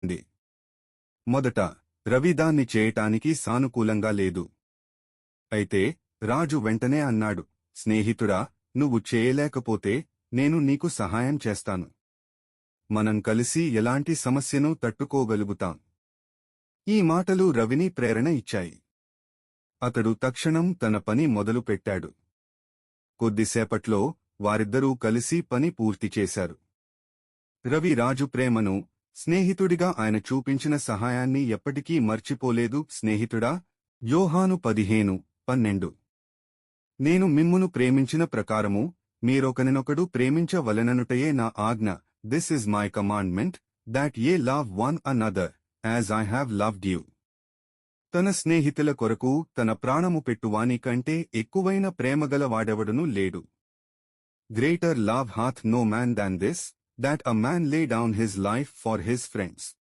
ఉంది. మొదట రవి దాన్ని చేయటానికి సానుకూలంగా లేదు. అయితే రాజు వెంటనే అన్నాడు, స్నేహితుడా, నువ్వు చేయలేకపోతే నేను నీకు సహాయం చేస్తాను. మనం కలిసి ఎలాంటి సమస్యను తట్టుకోగలుగుతాం. ఈ మాటలు రవిని ప్రేరణ ఇచ్చాయి. అతడు తక్షణం తన పని మొదలుపెట్టాడు. కొద్దిసేపట్లో వారిద్దరూ కలిసి పని పూర్తి చేశారు. రవి రాజు ప్రేమను, స్నేహితుడిగా ఆయన చూపించిన సహాయాన్ని ఎప్పటికీ మర్చిపోలేదు. స్నేహితుడా, యోహాను 15:12. నేను మిమ్మును ప్రేమించిన ప్రకారము మీరొకనినొకడు ప్రేమించవలెననుటయే నా ఆజ్ఞ. This is my commandment, that ye love one another, as I have loved you. తన స్నేహితుల కొరకు తన ప్రాణము పెట్టువాని కంటే ఎక్కువైన ప్రేమగల వాడెవడునూ లేడు. Greater love hath no man than this, that a man lay down his life for his friends.